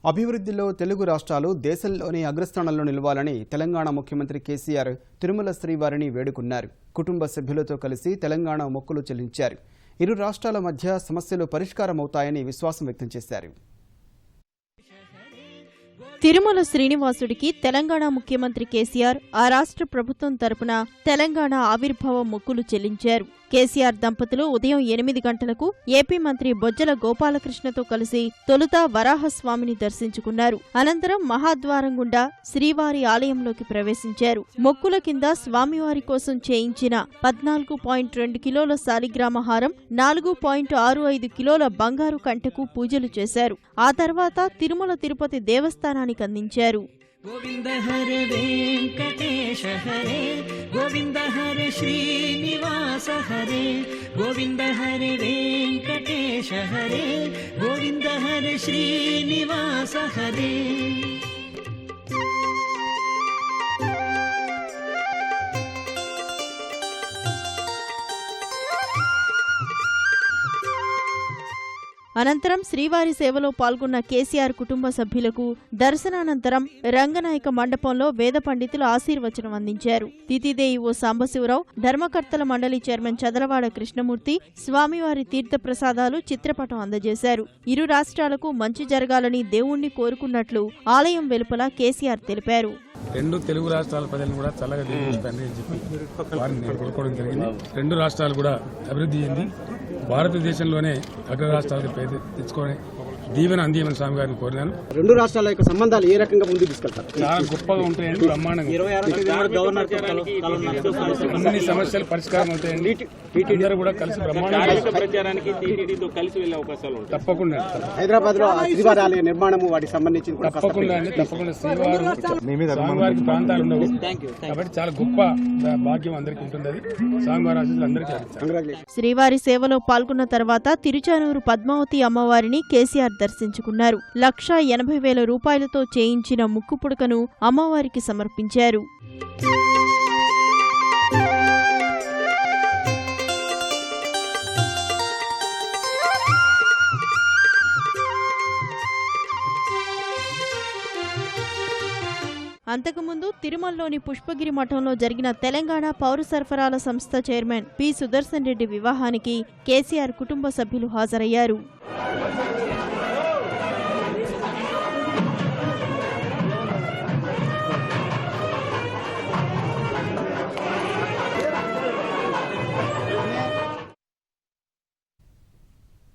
అభివృద్ధిలో తెలుగు రాష్ట్రాలు దేశంలోనే అగ్రస్థానంలో నిలవాలని తెలంగాణ ముఖ్యమంత్రి కేసీఆర్ తిరుమల శ్రీవారిని వేడుకున్నారు. కుటుంబ సభ్యులతో కలిసి తెలంగాణ మొక్కులు చెల్లించారు. ఇరు రాష్ట్రాల మధ్య సమస్యలు పరిష్కారమవుతాయని విశ్వాసం వ్యక్తం చేశారు. తిరుమల శ్రీనివాసుడికి తెలంగాణ ముఖ్యమంత్రి కేసీఆర్ ఆ రాష్ట్ర ప్రభుత్వం తరపున తెలంగాణ ఆవిర్భావ మొక్కులు చెల్లించారు. కేసీఆర్ దంపతులు ఉదయం 8 గంటలకు ఏపీ మంత్రి బొజ్జల గోపాలకృష్ణతో కలిసి తొలుత వరాహస్వామిని దర్శించుకున్నారు. అనంతరం మహాద్వారం గుండా శ్రీవారి ఆలయంలోకి ప్రవేశించారు. మొక్కుల కింద స్వామివారి కోసం చేయించిన 14.2 కిలోల శాలిగ్రామహారం, 4.65 కిలోల బంగారు కంటకు పూజలు చేశారు. ఆ తర్వాత తిరుమల తిరుపతి దేవస్థానానికి అందించారు. గోవింద హరే వెంకటేశ హరే, గోవింద హరే శ్రీనివాస హరే, గోవింద హరే వెంకటేశ హరే, గోవింద హరే శ్రీనివాస హరే. అనంతరం శ్రీవారి సేవలో పాల్గొన్న కేసీఆర్ కుటుంబ సభ్యులకు దర్శనానంతరం రంగనాయక మండపంలో వేద పండితులు ఆశీర్వచనం అందించారు. తితిదేఈఓ సాంబశివరావు, ధర్మకర్తల మండలి చైర్మన్ చదలవాడ కృష్ణమూర్తి స్వామివారి తీర్థ ప్రసాదాలు, చిత్రపటం అందజేశారు. ఇరు రాష్ట్రాలకు మంచి జరగాలని దేవుణ్ణి కోరుకున్నట్లు ఆలయం వెలుపల కేసీఆర్ తెలిపారు. రెండు తెలుగు రాష్ట్రాల ప్రజలను కూడా చల్లగా దీవించండి అని చెప్పి వారిని కోరుకోవడం జరిగింది. రెండు రాష్ట్రాలు కూడా అభివృద్ధి చెంది భారతదేశంలోనే అగ్ర రాష్ట్రాలకు పేరు తెచ్చుకొని దీవెన అందియమని స్వామి గారిని కోరినాను. రెండు రాష్ట్రాల యొక్క సంబంధాలు ఏ రకంగా ముందుకు తీసుకెళ్తారు? చాలా గొప్పగా ఉంటాయండి, బ్రహ్మాండంగా. అన్ని సమస్యలు పరిష్కారం అవుతాయండి. అందరూ కూడా కలిసి బ్రహ్మాండంగా ప్రచారానికి కలిసి వెళ్ళే అవకాశాలు ఉంటాయి. తప్పకుండా హైదరాబాద్ లో శ్రీవారి ఆలయ నిర్మాణము వాటికి సంబంధించి తప్పకుండా అండి, తప్పకుండా. స్వామివారికి ప్రాంతాలు ఉండవు కాబట్టి చాలా గొప్ప భాగ్యం అందరికీ ఉంటుంది. అది స్వామివారి ఆశీస్సులు అందరికీ. శ్రీవారి సేవలో పాల్గొన్న తర్వాత తిరుచానూరు పద్మావతి అమ్మవారిని కేసీఆర్ దర్శించుకున్నారు. 1,80,000 రూపాయలతో చేయించిన ముక్కు పుడకను అమ్మవారికి సమర్పించారు. అంతకుముందు తిరుమలలోని పుష్పగిరి మఠంలో జరిగిన తెలంగాణ పౌర సరఫరాల సంస్థ చైర్మన్ పి. సుదర్శన్ రెడ్డి వివాహానికి కేసీఆర్ కుటుంబ సభ్యులు హాజరయ్యారు.